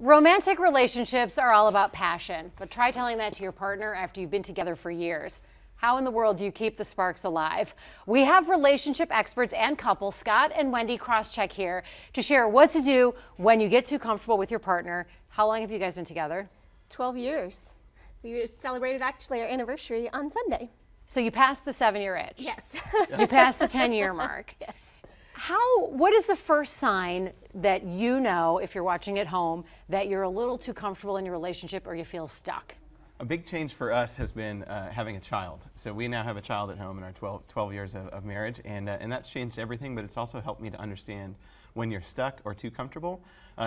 Romantic relationships are all about passion, but try telling that to your partner after you've been together for years. How in the world do you keep the sparks alive? We have relationship experts and couples, Scott and Wendy Chrostek, here to share what to do when you get too comfortable with your partner. How long have you guys been together? 12 years. We celebrated actually our anniversary on Sunday. So you passed the 7-year itch. Yes. You passed the 10-year mark. Yes. What is the first sign that you know, if you're watching at home, that you're a little too comfortable in your relationship or you feel stuck? A big change for us has been having a child. So we now have a child at home in our 12 years of marriage, and that's changed everything, but it's also helped me to understand when you're stuck or too comfortable.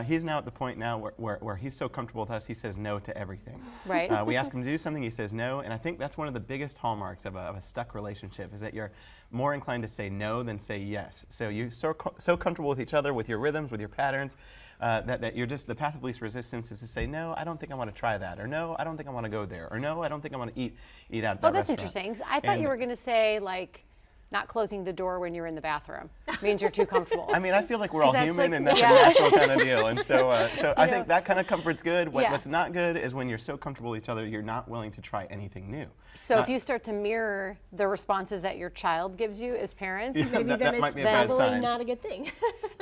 He's now at the point now where he's so comfortable with us, he says no to everything. Right. We ask him to do something, he says no, and I think that's one of the biggest hallmarks of a stuck relationship, is that you're more inclined to say no than say yes. So you're so comfortable with each other, with your rhythms, with your patterns, that you're just, the path of least resistance is to say, no, I don't think I want to try that, or no, I don't think I want to go there, or no, I don't think I want to eat out at that Oh, that's restaurant. interesting. I thought you were going to say, like, not closing the door when you're in the bathroom means you're too comfortable. I mean, I feel like we're all human, like, and that's yeah. a natural kind of deal. And so I think that kind of comfort's good. Yeah. What's not good is when you're so comfortable with each other, you're not willing to try anything new. So if you start to mirror the responses that your child gives you as parents, Yeah, Maybe then might it's be a bad probably sign. not a good thing.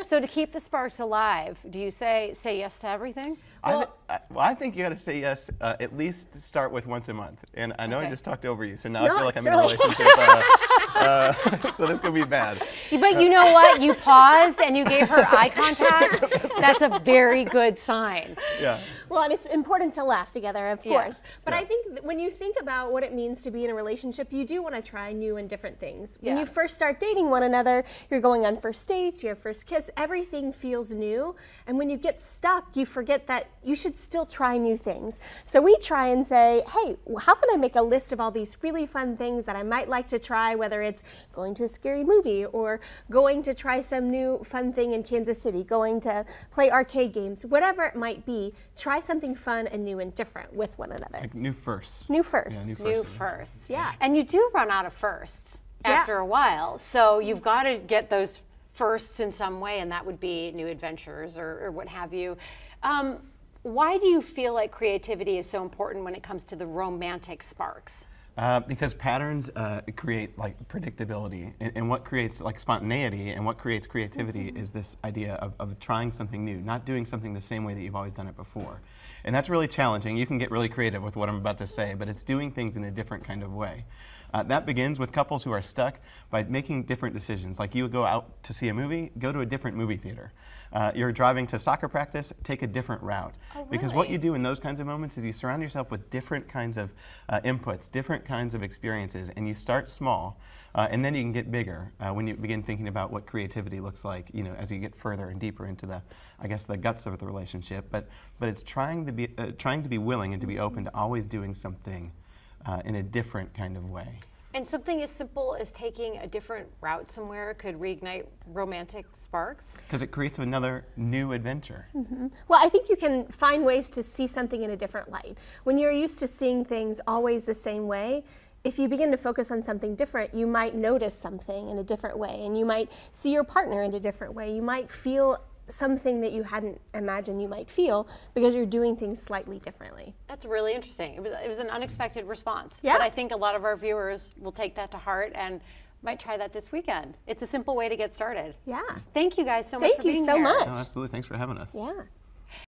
so to keep the sparks alive, do you say yes to everything? I think you got to say yes, at least start with once a month. And I know I just talked over you, so now I No, feel like it's I'm in a really- relationship. So this could be bad. But you know what? You paused and you gave her eye contact. That's a very good sign. Yeah. Well, and it's important to laugh together, of Yeah. course. But I think when you think about what it means to be in a relationship, you do want to try new and different things. When Yeah. you first start dating one another, you're going on first dates, your first kiss, everything feels new. And when you get stuck, you forget that you should still try new things. So we try and say, hey, how can I make a list of all these really fun things that I might like to try, whether it's going to a scary movie or going to try some new fun thing in Kansas City, going to play arcade games, whatever it might be, try something fun and new and different with one another. Like new firsts. New firsts. Yeah, New firsts. Yeah. And you do run out of firsts after a while. So you've got to get those firsts in some way, and that would be new adventures or what have you. Why do you feel like creativity is so important when it comes to the romantic sparks? Because patterns create like predictability, and what creates like spontaneity and what creates creativity is this idea of trying something new, not doing something the same way that you've always done it before. And that's really challenging. You can get really creative with what I'm about to say, but it's doing things in a different kind of way. That begins with couples who are stuck by making different decisions. Like you would go out to see a movie, go to a different movie theater. You're driving to soccer practice, take a different route. Oh, Because what really? you do in those kinds of moments is you surround yourself with different kinds of inputs, different kinds of experiences, and you start small, and then you can get bigger when you begin thinking about what creativity looks like, you know, as you get further and deeper into the, I guess, the guts of the relationship. But it's trying to be willing and to be open to always doing something in a different kind of way. And something as simple as taking a different route somewhere could reignite romantic sparks? Because it creates another new adventure. Well, I think you can find ways to see something in a different light. When you're used to seeing things always the same way, if you begin to focus on something different, you might notice something in a different way, and you might see your partner in a different way. You might feel something that you hadn't imagined you might feel because you're doing things slightly differently. That's really interesting. It was an unexpected response. Yeah. But I think a lot of our viewers will take that to heart and might try that this weekend. It's a simple way to get started. Yeah. Thank you guys so much for being here. Thank you so much. Oh, absolutely. Thanks for having us. Yeah.